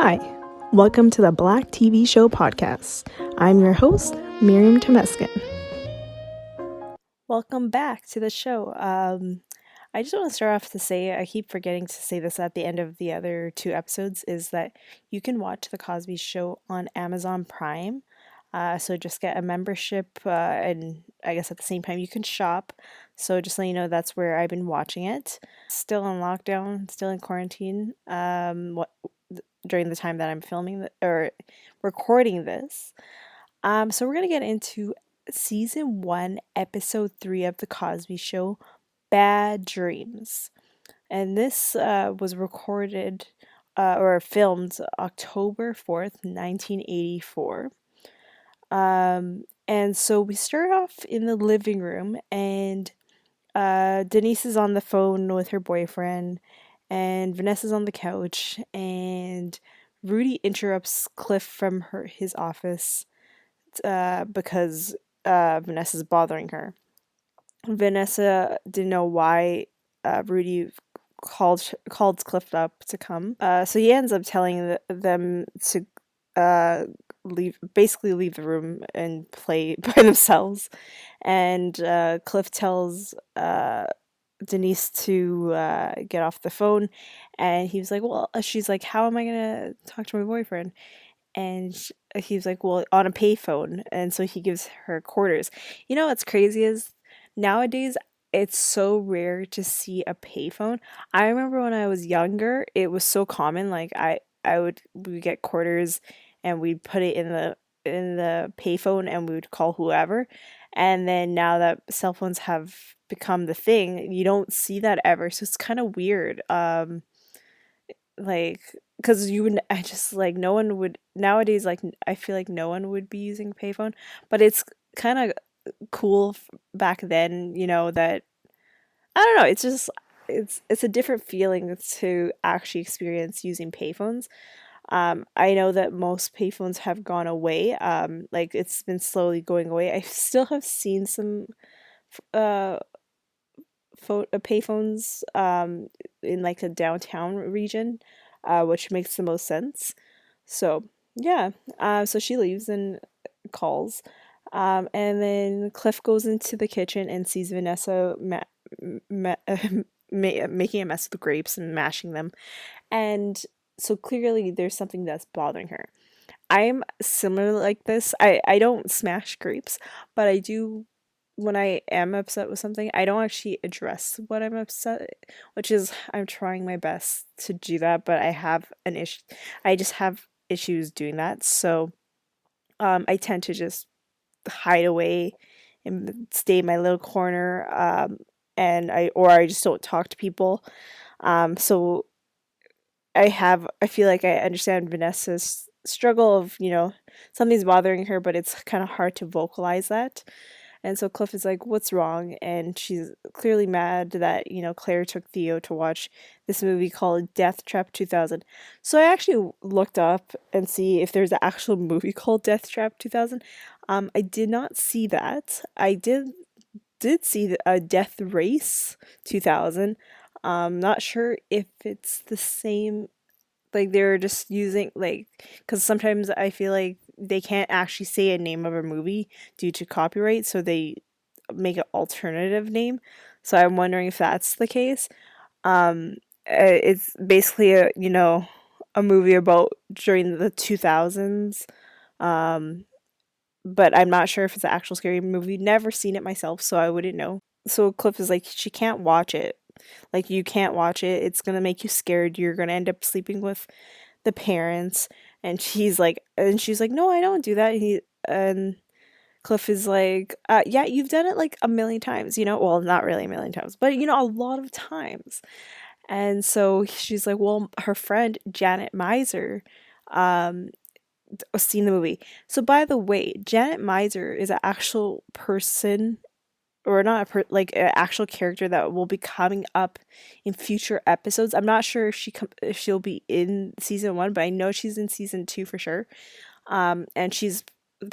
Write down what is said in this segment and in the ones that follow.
Hi, welcome to the Black TV Show podcast. I'm your host, Miriam. Welcome back to the show. I just want to start off to say, I keep forgetting to say this at the end of the other two episodes, is that you can watch The Cosby Show on Amazon Prime. So just get a membership, and I guess at the same time you can shop. So just let you know that's where I've been watching it. Still in lockdown, still in quarantine. During the time that I'm filming or recording this. So we're gonna get into season 1, episode 3 of The Cosby Show, Bad Dreams. And this was recorded or filmed October 4th, 1984. And so we start off in the living room, and Denise is on the phone with her boyfriend, and Vanessa's on the couch, and Rudy interrupts Cliff from his office because Vanessa's bothering her. Vanessa didn't know why Rudy called Cliff up to come. So he ends up telling them to leave the room and play by themselves. And Cliff tells Denise to get off the phone, and he was like, well, she's like, how am I gonna talk to my boyfriend? And he was like, well, on a payphone. And so he gives her quarters. You know what's crazy is nowadays it's so rare to see a payphone. I remember when I was younger, it was so common. Like we get quarters and we'd put it in the payphone and we would call whoever. And then now that cell phones have become the thing, you don't see that ever. So it's kind of weird. Like, because I just like, no one would nowadays, like, I feel like no one would be using payphone, but it's kind of cool back then, that, I don't know, it's just, it's a different feeling to actually experience using payphones. I know that most payphones have gone away. Like, it's been slowly going away. I still have seen some uh payphones in like the downtown region, which makes the most sense. So yeah, so she leaves and calls, and then Cliff goes into the kitchen and sees Vanessa making a mess of the grapes and mashing them, and so clearly there's something that's bothering her. I'm similar like this. I don't smash grapes, but I do. When I am upset with something, I don't actually address what I'm upset, which is, I'm trying my best to do that, but I have an issue. I just have issues doing that. So I tend to just hide away and stay in my little corner, and I just don't talk to people. So I feel like I understand Vanessa's struggle of, something's bothering her, but it's kind of hard to vocalize that. And so Cliff is like, what's wrong? And she's clearly mad that, Claire took Theo to watch this movie called Death Trap 2000. So I actually looked up and see if there's an actual movie called Death Trap 2000. I did not see that. I did see a Death Race 2000. Not sure if it's the same, like they're just using, like, because sometimes I feel like they can't actually say a name of a movie due to copyright, so they make an alternative name. So I'm wondering if that's the case. It's basically a movie about during the 2000s. But I'm not sure if it's an actual scary movie. Never seen it myself, so I wouldn't know. So Cliff is like, she can't watch it. Like, you can't watch it. It's gonna make you scared. You're gonna end up sleeping with the parents. And she's like, no, I don't do that. And Cliff is like, yeah, you've done it like a million times, well, not really a million times, but a lot of times. And so she's like, well, her friend Janet Miser seen the movie. So by the way, Janet Miser is an actual person, or not like an actual character that will be coming up in future episodes. I'm not sure if she'll be in season 1, but I know she's in season 2 for sure. And she's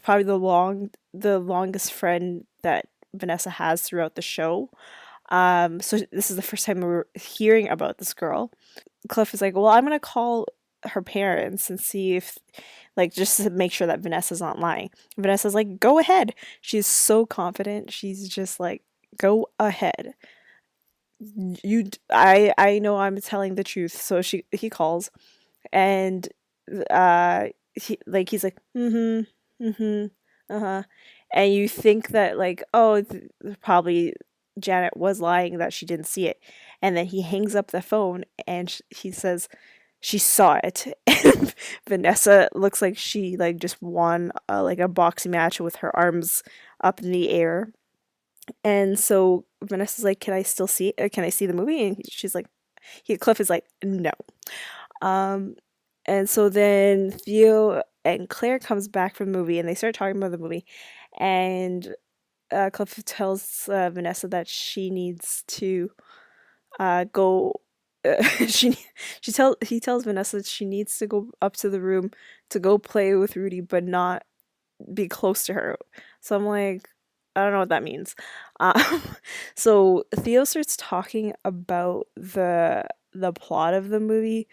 probably the longest friend that Vanessa has throughout the show. So this is the first time we're hearing about this girl. Cliff is like, well, I'm gonna call her parents and see if, like, just to make sure that Vanessa's not lying. Vanessa's like, go ahead. She's so confident. She's just like, go ahead. I know I'm telling the truth. So he calls, and he's like, mm-hmm, mm-hmm, uh-huh. And you think that, like, oh, probably Janet was lying, that she didn't see it. And then he hangs up the phone, and he says she saw it. And Vanessa looks like she, like, just won like a boxing match with her arms up in the air. And so Vanessa's like, can I still see it? Can I see the movie? And she's like, Cliff is like, no. Um, and so then Theo and Claire comes back from the movie, and they start talking about the movie. And Cliff tells Vanessa that she needs to go. She he tells Vanessa that she needs to go up to the room to go play with Rudy, but not be close to her. So I'm like, I don't know what that means. Um, so Theo starts talking about the plot of the movie,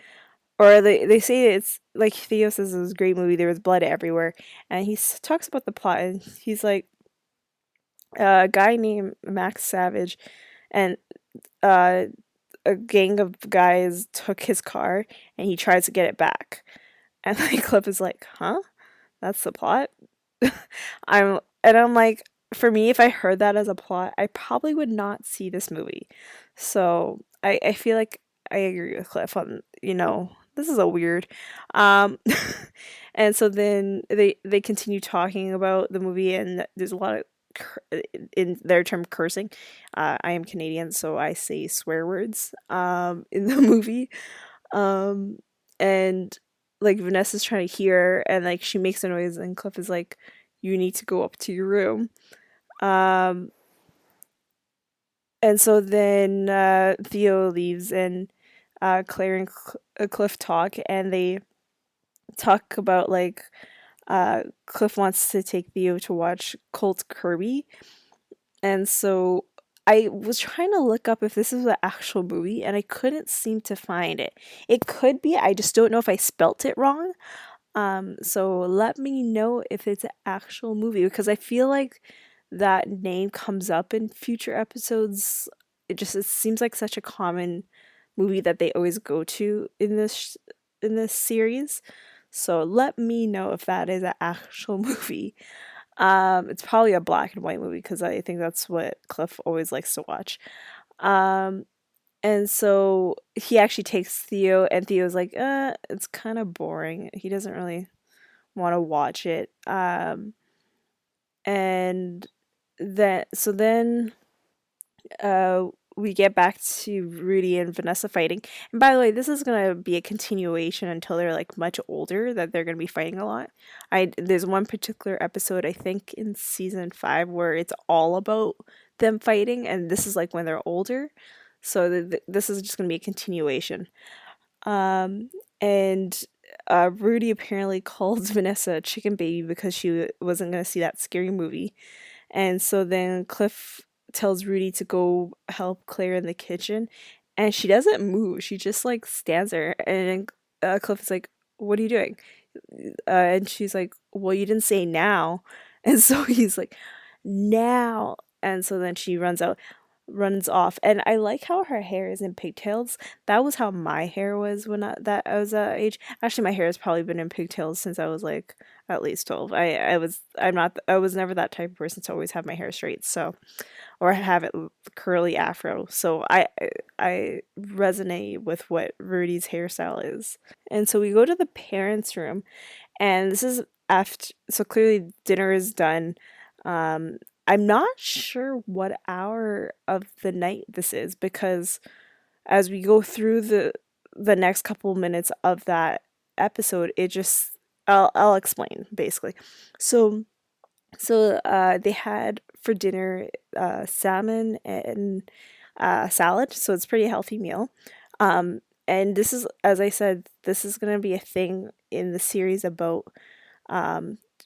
or they say it's like, Theo says it was a great movie. There was blood everywhere, and he talks about the plot, and he's like, a guy named Max Savage and uh, a gang of guys took his car, and he tries to get it back. And like Cliff is like, huh? That's the plot? I'm like, for me, if I heard that as a plot, I probably would not see this movie. So I feel like I agree with Cliff on, this is a weird. Um and so then they continue talking about the movie, and there's a lot of in their term, cursing. I am Canadian, so I say swear words in the movie. Um and like Vanessa's trying to hear, and like she makes a noise, and Cliff is like, you need to go up to your room. Um and so then Theo leaves, and Claire and Cliff talk, and they talk about, like, Cliff wants to take Theo to watch Colt Kirby. And so I was trying to look up if this is the actual movie, and I couldn't seem to find it. It could be, I just don't know if I spelt it wrong. So let me know if it's an actual movie, because I feel like that name comes up in future episodes. It seems like such a common movie that they always go to in this series. So let me know if that is an actual movie. It's probably a black and white movie, because I think that's what Cliff always likes to watch. Um, and so he actually takes Theo, and Theo's like, it's kind of boring. He doesn't really want to watch it. And then uh we get back to Rudy and Vanessa fighting. And by the way, this is gonna be a continuation until they're like much older, that they're gonna be fighting a lot. There's one particular episode, I think in season 5, where it's all about them fighting, and this is like when they're older. So this is just gonna be a continuation. Um, and Rudy apparently called Vanessa a chicken baby because she wasn't gonna see that scary movie. And so then Cliff tells Rudy to go help Claire in the kitchen, and she doesn't move. She just like stands there, and Cliff is like, "What are you doing?" And she's like, "Well, you didn't say now," and so he's like, "Now," and so then she runs off. And I like how her hair is in pigtails. That was how my hair was when I was that age. Actually, my hair has probably been in pigtails since I was like at least 12. I was never that type of person to always have my hair straight, so, or have it curly afro. So I resonate with what Rudy's hairstyle is. And so we go to the parents' room, and this is after, so clearly dinner is done. Um, I'm not sure what hour of the night this is, because as we go through the next couple minutes of that episode, it just, I'll explain basically. So they had for dinner salmon and salad, so it's a pretty healthy meal. And this is, as I said, this is going to be a thing in the series about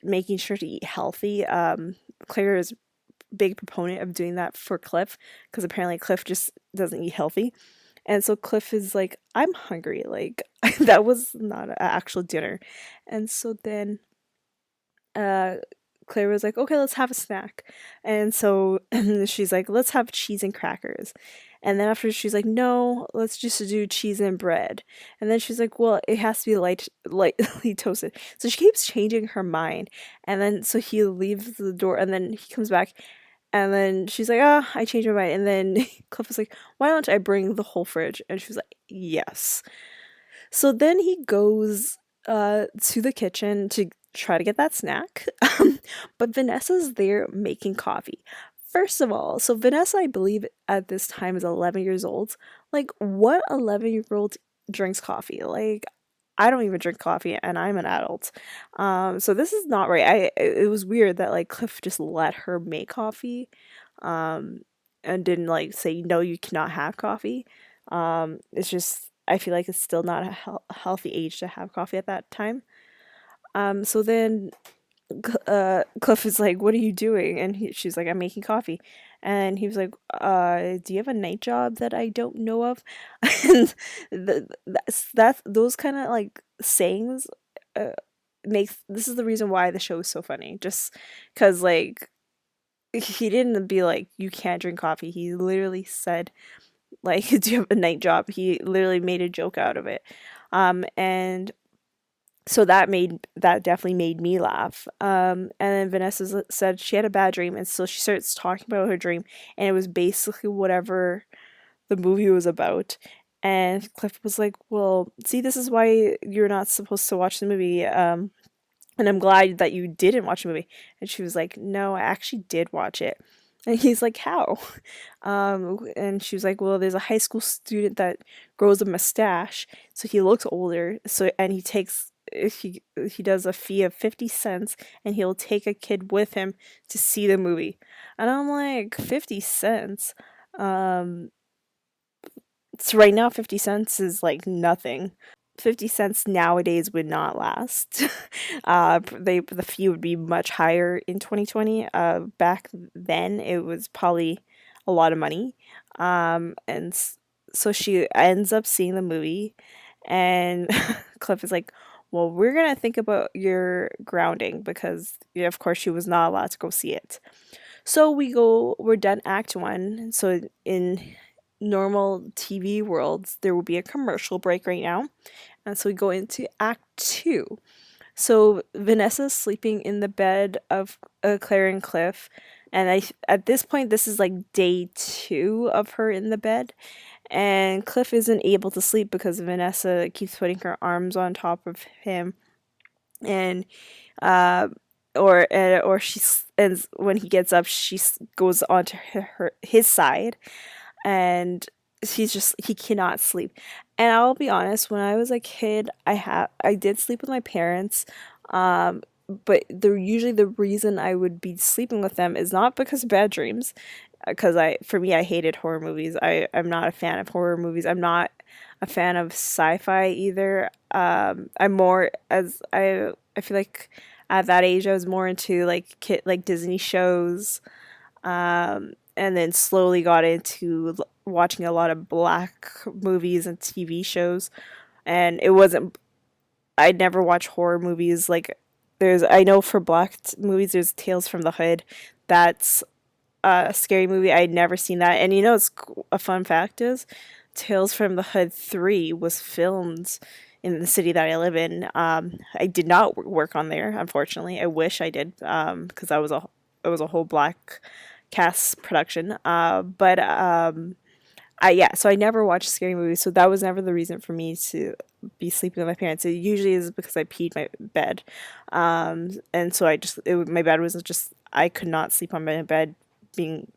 making sure to eat healthy. Claire is a big proponent of doing that for Cliff, because apparently Cliff just doesn't eat healthy. And so Cliff is like, I'm hungry. Like, that was not an actual dinner. And so then uh Claire was like, okay, let's have a snack. And so she's like, let's have cheese and crackers. And then after she's like, no, let's just do cheese and bread. And then she's like, well, it has to be lightly toasted. So she keeps changing her mind. And then so he leaves the door and then he comes back and then she's like, ah, I changed my mind. And then Cliff was like, why don't I bring the whole fridge? And she was like, yes. So then he goes to the kitchen to try to get that snack. But Vanessa's there making coffee. First of all, so Vanessa, I believe at this time is 11 years old. Like, what 11-year-old drinks coffee? Like, I don't even drink coffee and I'm an adult. So this is not right. It was weird that like Cliff just let her make coffee, um, and didn't like say no, you cannot have coffee. It's just I feel like it's still not a healthy age to have coffee at that time. So then Cliff is like, "What are you doing?" And she's like, "I'm making coffee." And he was like, "Do you have a night job that I don't know of?" And that's those kind of like sayings uh, makes this is the reason why the show is so funny. Just because like he didn't be like, "You can't drink coffee." He literally said, like, "Do you have a night job?" He literally made a joke out of it. And so that definitely made me laugh. And then Vanessa said she had a bad dream, and so she starts talking about her dream, and it was basically whatever the movie was about. And Cliff was like, "Well, see, this is why you're not supposed to watch the movie. And I'm glad that you didn't watch the movie." And she was like, "No, I actually did watch it." And he's like, "How?" And she was like, "Well, there's a high school student that grows a mustache, so he looks older. So and he does a fee of 50 cents, and he'll take a kid with him to see the movie." And I'm like, 50 cents? Um, so right now 50 cents is like nothing. 50 cents nowadays would not last. The fee would be much higher in 2020. Back then it was probably a lot of money. And so she ends up seeing the movie, and Cliff is like, "Well, we're gonna think about your grounding because, yeah, of course, she was not allowed to go see it." So we're done Act One. So in normal TV worlds, there will be a commercial break right now. And so we go into Act Two. So Vanessa's sleeping in the bed of Claire and Cliff. And at this point, this is like day two of her in the bed. And Cliff isn't able to sleep because Vanessa keeps putting her arms on top of him. And uh, or and when he gets up, goes onto his side, and he cannot sleep. And I'll be honest, when I was a kid, I did sleep with my parents, um but the reason I would be sleeping with them is not because of bad dreams, because I hated horror movies. I'm not a fan of horror movies. I'm not a fan of sci-fi either. I'm more as I feel like at that age I was more into like Disney shows, and then slowly got into watching a lot of black movies and TV shows. And it wasn't, I never watch horror movies. Like, I know for movies, there's Tales from the Hood. That's a scary movie. I'd never seen that. And it's a fun fact is Tales from the Hood 3 was filmed in the city that I live in. I did not work on there, unfortunately. I wish I did, because it was a whole black cast production. But so I never watched scary movies, so that was never the reason for me to be sleeping with my parents. It usually is because I peed my bed, and so my bed was just I could not sleep on my bed being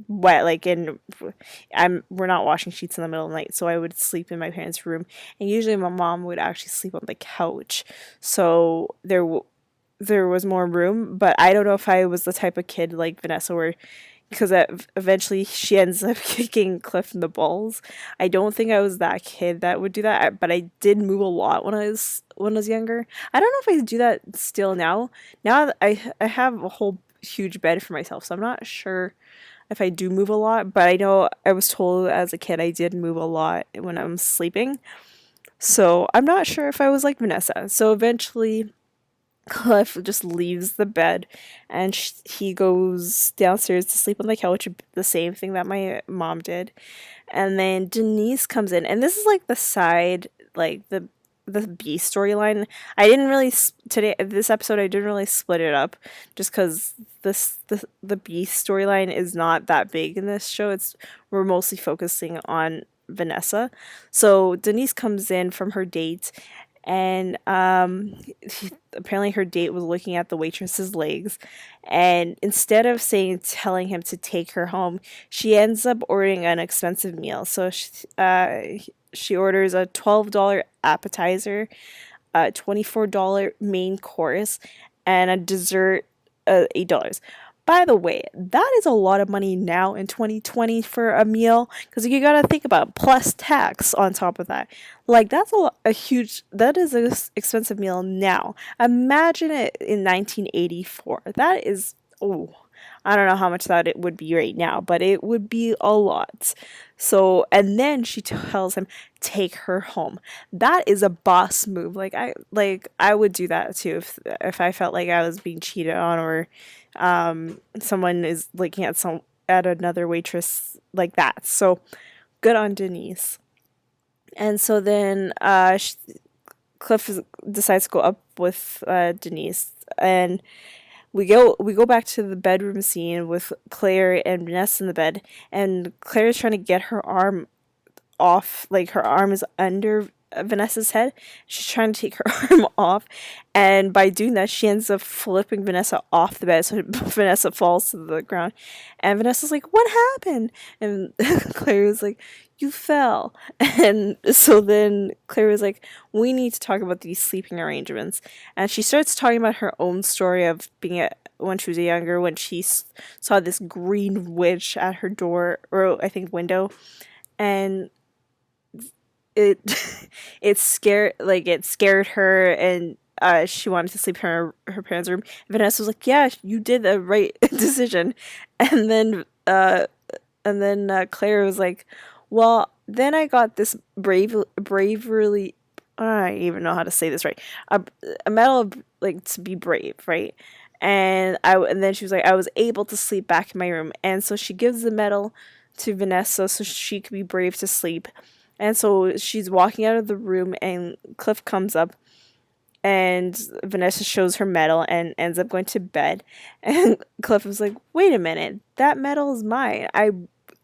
wet, like we're not washing sheets in the middle of the night, so I would sleep in my parents' room, and usually my mom would actually sleep on the couch, so there was more room. But I don't know if I was the type of kid like Vanessa where, because eventually she ends up kicking Cliff in the balls. I don't think I was that kid that would do that, but I did move a lot when I was younger. I don't know if I do that still now. Now that I have a whole huge bed for myself, so I'm not sure if I do move a lot, but I know I was told as a kid I did move a lot when I'm sleeping. So I'm not sure if I was like Vanessa. So eventually Cliff just leaves the bed and he goes downstairs to sleep on the couch, the same thing that my mom did. And then Denise comes in, and this is like the side, like the B storyline. I didn't really today this episode I didn't really split it up just because the B storyline is not that big in this show. It's we're mostly focusing on Vanessa. So Denise comes in from her date, and apparently her date was looking at the waitress's legs, and instead of telling him to take her home, she ends up ordering an expensive meal. So she orders a $12 appetizer, a $24 main course, and a dessert, $8. By the way, that is a lot of money now in 2020 for a meal, because you gotta think about plus tax on top of that. Like that's a huge, that is an expensive meal now. Imagine it in 1984. That is, oh, I don't know how much that it would be right now, but it would be a lot. So, and then she tells him take her home. That is a boss move. Like I would do that too if I felt like I was being cheated on, or someone is looking at another waitress like that. So good on Denise. And so then Cliff decides to go up with Denise, and we go back to the bedroom scene with Claire and Vanessa in the bed, and Claire is trying to get her arm off, like her arm is under Vanessa's head. She's trying to take her arm off, and by doing that, she ends up flipping Vanessa off the bed, so Vanessa falls to the ground. And Vanessa's like, "What happened?" And Claire was like, "You fell." And so then Claire was like, "We need to talk about these sleeping arrangements." And she starts talking about her own story of when she was younger, when she saw this green witch at her door, or I think window, and it it scared her, and she wanted to sleep in her parents' room. Vanessa was like, "Yeah, you did the right decision," and then Claire was like, "Well, then I got this bravery. I don't even know how to say this right. A medal of like to be brave, right?" And then she was like, "I was able to sleep back in my room," and so she gives the medal to Vanessa so she could be brave to sleep. And so she's walking out of the room, and Cliff comes up, and Vanessa shows her medal and ends up going to bed. And Cliff was like, "Wait a minute, that medal is mine. I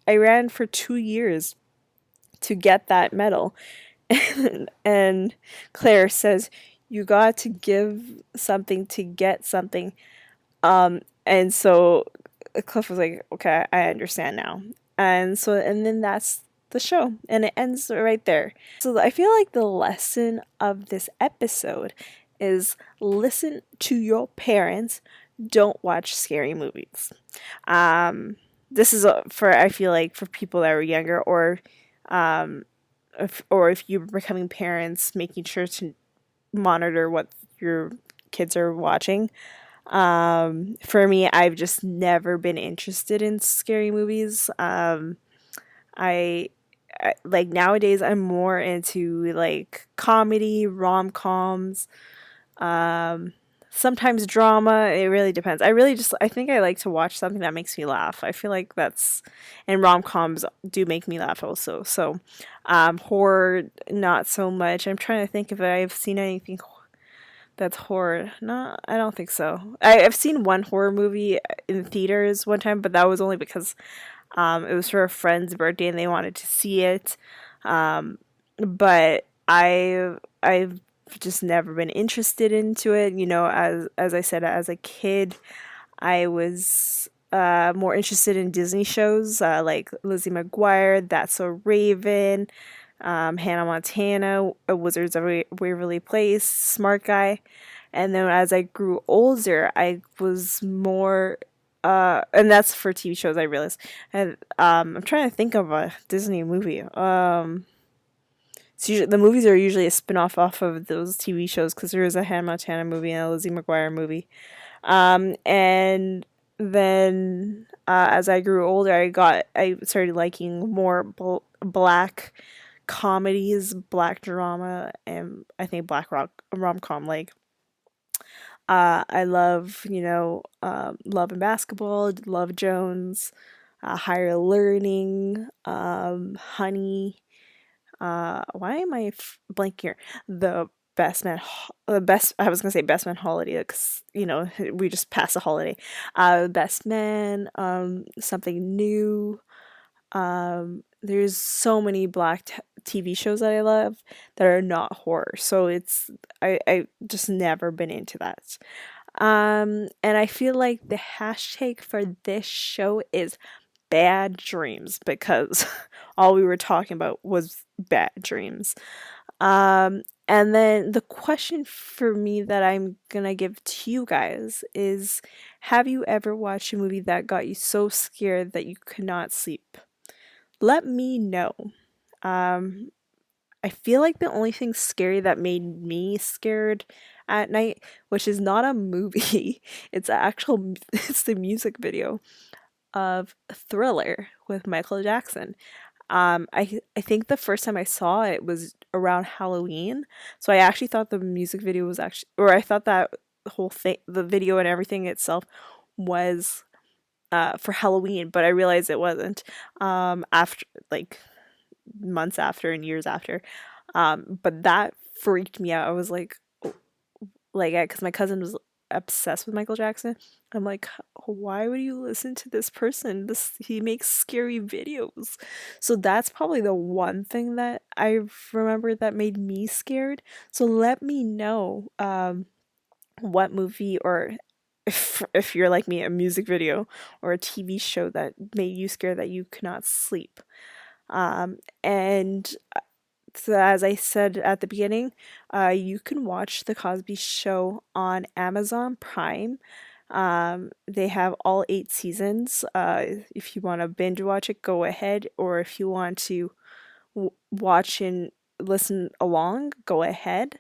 ran for 2 years to get that medal." And Claire says, "You got to give something to get something." And so Cliff was like, "Okay, I understand now." And then that's the show, and it ends right there. So I feel like the lesson of this episode is listen to your parents, don't watch scary movies. This is for, I feel like, for people that are younger, or if you're becoming parents, making sure to monitor what your kids are watching. For me, I've just never been interested in scary movies. I like nowadays I'm more into like comedy, rom-coms, sometimes drama. It really depends. I think I like to watch something that makes me laugh. I feel like and rom-coms do make me laugh also. So horror, not so much. I'm trying to think if I've seen anything that's horror. No, I don't think so. I've seen one horror movie in theaters one time, but that was only because it was for a friend's birthday and they wanted to see it. But I've just never been interested into it. You know, as I said, as a kid, I was more interested in Disney shows like Lizzie McGuire, That's So Raven, Hannah Montana, Wizards of Waverly Place, Smart Guy. And then as I grew older, I was more and that's for TV shows, I realized. And I'm trying to think of a Disney movie. The movies are usually a spin-off off of those TV shows, because there is a Hannah Montana movie and a Lizzie McGuire movie. And then as I grew older, I started liking more black comedies, black drama, and I think black rock rom-com. Like I love, Love and Basketball, Love Jones, Higher Learning, Honey. Why am I blanking here? The the best. I was gonna say Best Man Holiday because we just passed a holiday. Best Man, Something New. There's so many black TV shows that I love that are not horror. So I just never been into that. And I feel like the hashtag for this show is bad dreams because all we were talking about was bad dreams. And then the question for me that I'm gonna give to you guys is, have you ever watched a movie that got you so scared that you could not sleep? Let me know. Um, I feel like the only thing scary that made me scared at night, which is not a movie, it's the music video of Thriller with Michael Jackson. I think the first time I saw it was around Halloween, so I actually thought the music video was actually, or I thought that the whole thing, the video and everything itself, was for Halloween, but I realized it wasn't. After like months after and years after, but that freaked me out. I was like, because my cousin was obsessed with Michael Jackson. I'm like, why would you listen to this person? He makes scary videos. So that's probably the one thing that I remember that made me scared. So let me know what movie, or if you're like me, a music video or a TV show that made you scared that you could not sleep. And so as I said at the beginning, you can watch The Cosby Show on Amazon Prime. They have all 8 seasons. If you want to binge watch it, go ahead. Or if you want to watch and listen along, go ahead.